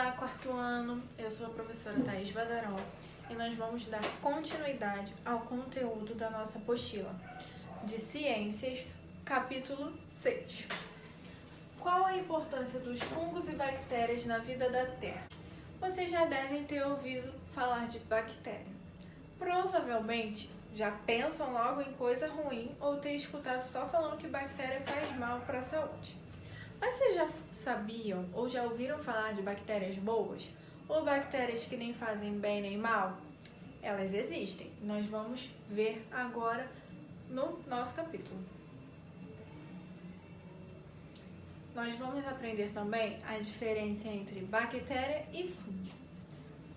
Olá, quarto ano, eu sou a professora Thaís Badaró e nós vamos dar continuidade ao conteúdo da nossa apostila de Ciências, capítulo 6. Qual a importância dos fungos e bactérias na vida da Terra? Vocês já devem ter ouvido falar de bactéria. Provavelmente já pensam logo em coisa ruim ou ter escutado só falando que bactéria faz mal para a saúde. Mas vocês já sabiam ou já ouviram falar de bactérias boas? Ou bactérias que nem fazem bem nem mal? Elas existem. Nós vamos ver agora no nosso capítulo. Nós vamos aprender também a diferença entre bactéria e fungo.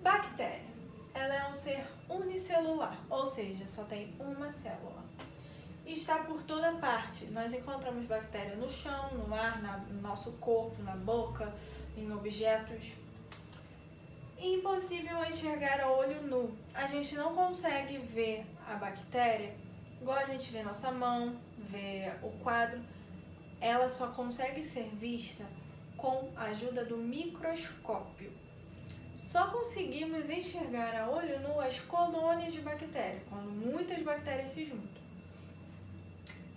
Bactéria, ela é um ser unicelular, ou seja, só tem uma célula. Está por toda parte. Nós encontramos bactéria no chão, no ar, no nosso corpo, na boca, em objetos. Impossível enxergar a olho nu. A gente não consegue ver a bactéria igual a gente vê nossa mão, vê o quadro. Ela só consegue ser vista com a ajuda do microscópio. Só conseguimos enxergar a olho nu as colônias de bactéria, quando muitas bactérias se juntam.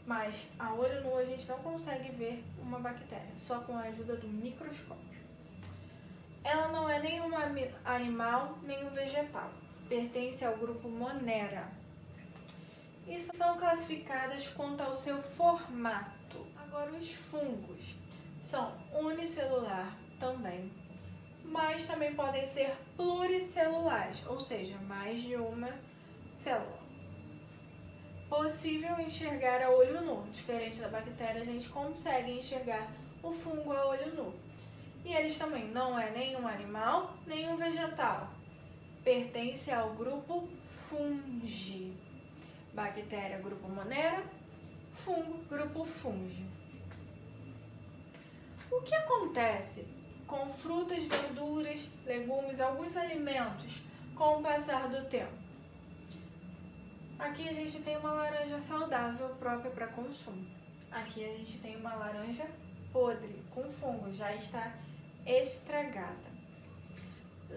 Mas a olho nu a gente não consegue ver uma bactéria, só com a ajuda do microscópio. Ela não é nem um animal, nem um vegetal. Pertence ao grupo Monera. E são classificadas quanto ao seu formato. Agora, os fungos são unicelular também, mas também podem ser pluricelulares, ou seja, mais de uma célula. Possível enxergar a olho nu. Diferente da bactéria, a gente consegue enxergar o fungo a olho nu. E eles também não é nem um animal, nem um vegetal. Pertence ao grupo Fungi. Bactéria, grupo Monera. Fungo, grupo Fungi. O que acontece com frutas, verduras, legumes, alguns alimentos com o passar do tempo? Aqui a gente tem uma laranja saudável própria para consumo. Aqui a gente tem uma laranja podre, com fungo, já está estragada.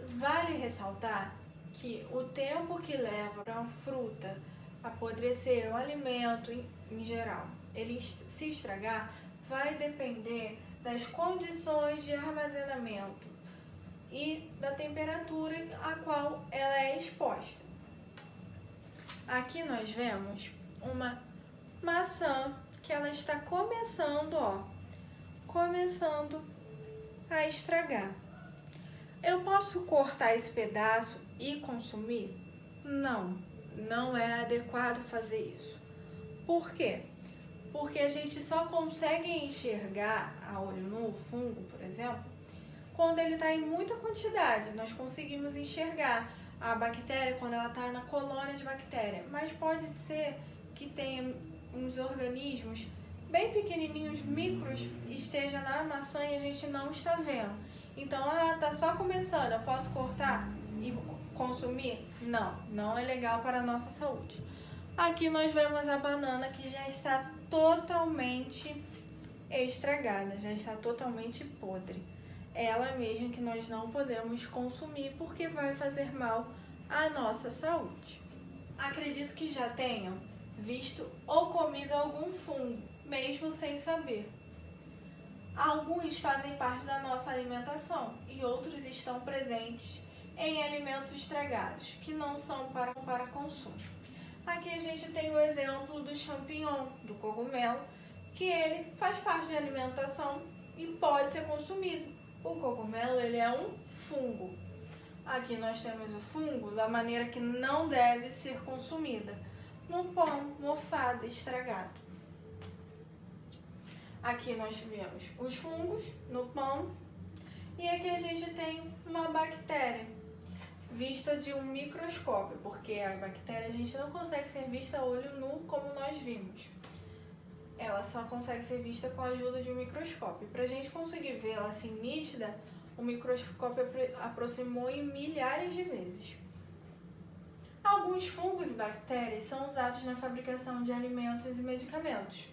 Vale ressaltar que o tempo que leva para uma fruta apodrecer, um alimento em geral, ele se estragar, vai depender das condições de armazenamento e da temperatura a qual ela é exposta. Aqui nós vemos uma maçã que ela está começando a estragar. Eu posso cortar esse pedaço e consumir? Não é adequado fazer isso. Por quê? Porque a gente só consegue enxergar a olho nu o fungo, por exemplo, quando ele está em muita quantidade. Nós conseguimos enxergar a bactéria quando ela está na colônia de bactéria, mas pode ser que tenha uns organismos bem pequenininhos, micros, esteja na maçã e a gente não está vendo. Então, está só começando, eu posso cortar e consumir? Não é legal para a nossa saúde. Aqui nós vemos a banana que já está totalmente estragada, já está totalmente podre. Ela mesma que nós não podemos consumir porque vai fazer mal à nossa saúde. Acredito que já tenham visto ou comido algum fungo, mesmo sem saber. Alguns fazem parte da nossa alimentação e outros estão presentes em alimentos estragados, que não são para consumo. Aqui a gente tem o exemplo do champignon, do cogumelo, que ele faz parte da alimentação e pode ser consumido. O cogumelo, ele é um fungo. Aqui nós temos o fungo da maneira que não deve ser consumida. No pão mofado, estragado. Aqui nós vemos os fungos no pão. E aqui a gente tem uma bactéria, vista de um microscópio, porque a bactéria a gente não consegue ser vista a olho nu como nós vimos. Ela só consegue ser vista com a ajuda de um microscópio. Para a gente conseguir vê-la assim nítida, o microscópio aproximou em milhares de vezes. Alguns fungos e bactérias são usados na fabricação de alimentos e medicamentos.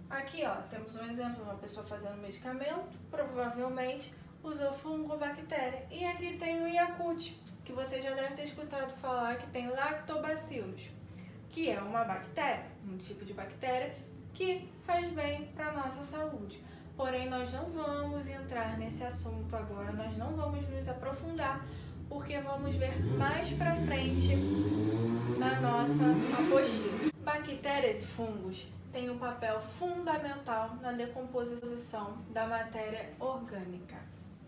Aqui, temos um exemplo de uma pessoa fazendo medicamento, provavelmente usou fungo ou bactéria. E aqui tem o Yakult, que você já deve ter escutado falar que tem lactobacillus, que é uma bactéria, um tipo de bactéria que faz bem para a nossa saúde. Porém, nós não vamos entrar nesse assunto agora, nós não vamos nos aprofundar, porque vamos ver mais para frente na nossa apostila. Bactérias e fungos têm um papel fundamental na decomposição da matéria orgânica.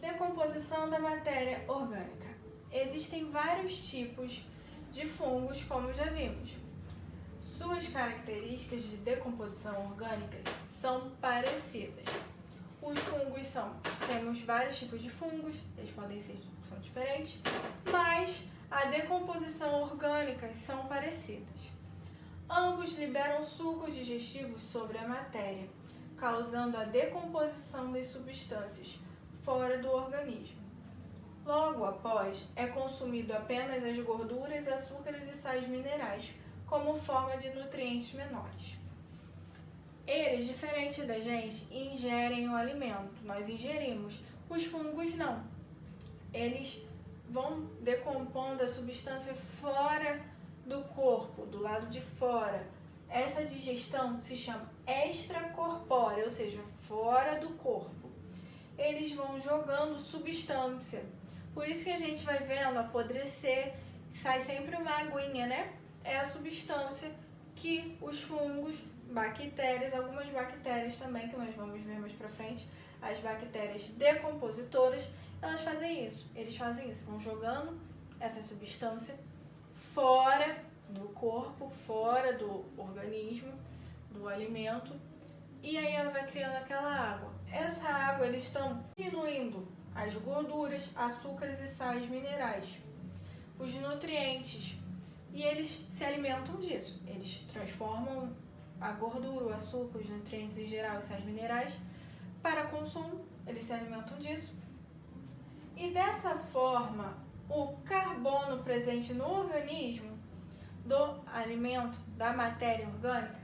Decomposição da matéria orgânica. Existem vários tipos de fungos, como já vimos. Suas características de decomposição orgânica são parecidas. Os fungos temos vários tipos de fungos, eles são diferentes, mas a decomposição orgânica são parecidas. Ambos liberam sucos digestivos sobre a matéria, causando a decomposição das substâncias fora do organismo. Logo após, é consumido apenas as gorduras, açúcares e sais minerais, como forma de nutrientes menores. Eles, diferente da gente, ingerem o alimento, nós ingerimos. Os fungos não. Eles vão decompondo a substância fora do corpo, do lado de fora. Essa digestão se chama extracorpórea, ou seja, fora do corpo. Eles vão jogando substância. Por isso que a gente vai vendo apodrecer, sai sempre uma aguinha, né? É a substância que os fungos, bactérias, algumas bactérias também, que nós vamos ver mais pra frente, as bactérias decompositoras, elas fazem isso. Eles fazem isso, vão jogando essa substância fora do corpo, fora do organismo, do alimento, e aí ela vai criando aquela água. Essa água, eles estão diminuindo as gorduras, açúcares e sais minerais, os nutrientes, e eles se alimentam disso. Eles transformam a gordura, o açúcar, os nutrientes em geral, os sais minerais, para consumo, eles se alimentam disso. E dessa forma, o carbono presente no organismo do alimento, da matéria orgânica,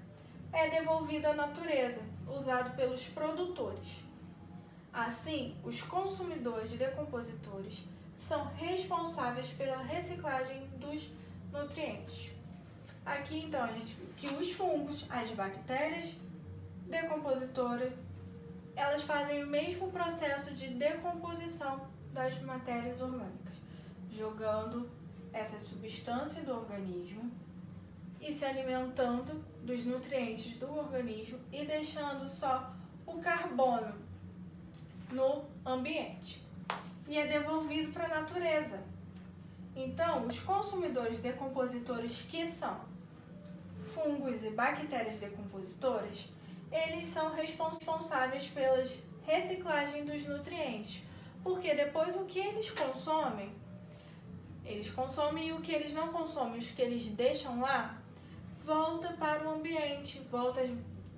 é devolvido à natureza, usado pelos produtores. Assim, os consumidores decompositores são responsáveis pela reciclagem dos nutrientes. Aqui, então, a gente viu que os fungos, as bactérias decompositoras, elas fazem o mesmo processo de decomposição das matérias orgânicas, jogando essa substância do organismo e se alimentando dos nutrientes do organismo e deixando só o carbono no ambiente. E é devolvido para a natureza. Então, os consumidores decompositores, que são fungos e bactérias decompositoras, eles são responsáveis pela reciclagem dos nutrientes, porque depois o que eles consomem e o que eles não consomem, o que eles deixam lá, volta para o ambiente, volta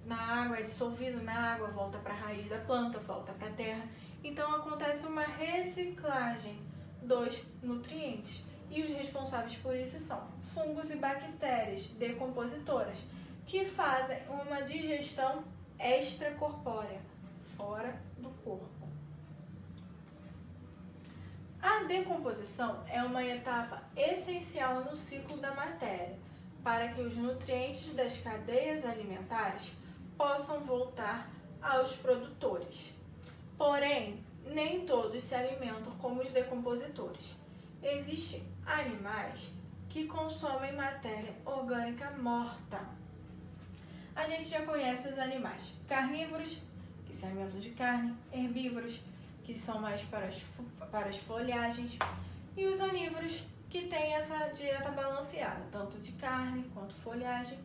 na água, é dissolvido na água, volta para a raiz da planta, volta para a terra. Então acontece uma reciclagem dos nutrientes. E os responsáveis por isso são fungos e bactérias decompositoras, que fazem uma digestão extracorpórea, fora do corpo. A decomposição é uma etapa essencial no ciclo da matéria, para que os nutrientes das cadeias alimentares possam voltar aos produtores. Porém, nem todos se alimentam como os decompositores. Existem animais que consomem matéria orgânica morta. A gente já conhece os animais carnívoros, que se alimentam de carne, herbívoros, que são mais para as folhagens, e os onívoros, que têm essa dieta balanceada, tanto de carne quanto folhagem.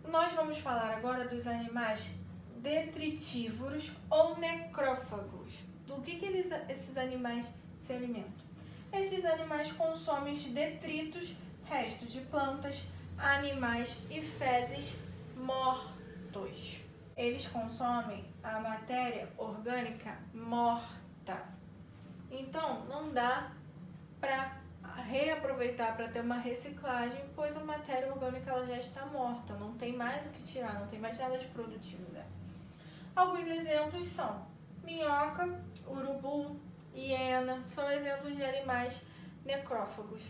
Nós vamos falar agora dos animais detritívoros ou necrófagos. Do que esses animais se alimentam? Esses animais consomem os detritos, restos de plantas, animais e fezes mortos. Eles consomem a matéria orgânica morta. Então, não dá para reaproveitar, para ter uma reciclagem, pois a matéria orgânica ela já está morta, não tem mais o que tirar, não tem mais nada de produtivo dela. Alguns exemplos são minhoca, urubu, hiena, são exemplos de animais necrófagos.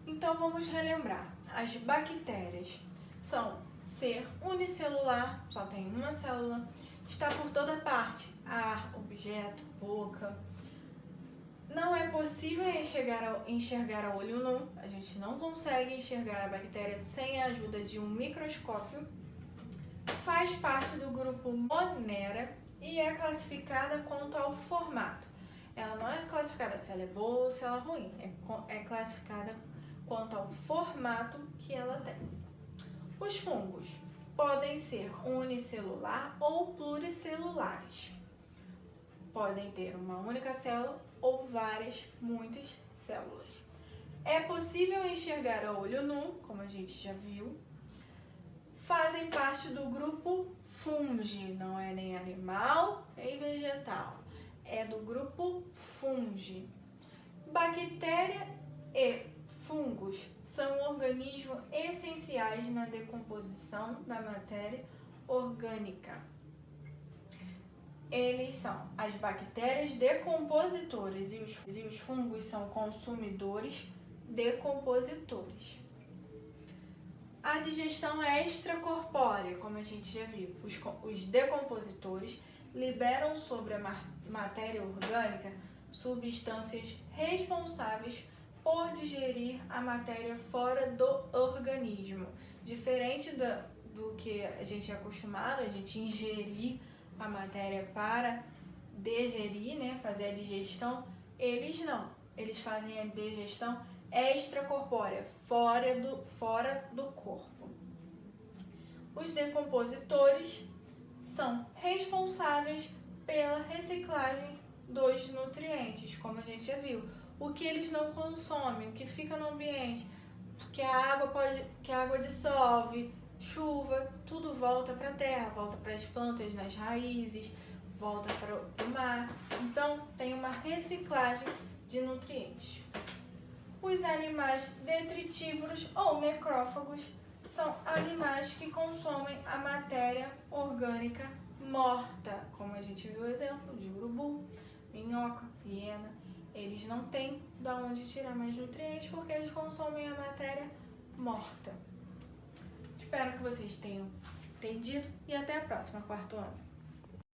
Então vamos relembrar. As bactérias são ser unicelular, só tem uma célula, está por toda parte, ar, objeto, boca. Não é possível enxergar a olho nu, a gente não consegue enxergar a bactéria sem a ajuda de um microscópio. Faz parte do grupo Monera e é classificada quanto ao formato. Ela não é classificada se ela é boa ou se ela é ruim, é classificada quanto ao formato que ela tem. Os fungos podem ser unicelular ou pluricelulares. Podem ter uma única célula ou muitas células. É possível enxergar a olho nu, como a gente já viu. Fazem parte do grupo Fungi, não é nem animal nem vegetal, é do grupo Fungi. Bactéria e fungos são organismos essenciais na decomposição da matéria orgânica. Eles são as bactérias decompositores e os fungos são consumidores decompositores. A digestão é extracorpórea, como a gente já viu. Os decompositores liberam sobre a matéria orgânica substâncias responsáveis por digerir a matéria fora do organismo. Diferente do que a gente é acostumado, a gente ingerir a matéria para digerir, né, fazer a digestão, eles não. Eles fazem a digestão extracorpórea, fora do corpo. Os decompositores são responsáveis pela reciclagem dos nutrientes, como a gente já viu. O que eles não consomem, o que fica no ambiente, que a água dissolve, chuva, tudo volta para a terra, volta para as plantas, nas raízes, volta para o mar. Então, tem uma reciclagem de nutrientes. Os animais detritívoros ou necrófagos são animais que consomem a matéria orgânica morta, como a gente viu o exemplo de urubu, minhoca, hiena. Eles não têm de onde tirar mais nutrientes porque eles consomem a matéria morta. Espero que vocês tenham entendido e até a próxima, quarto ano.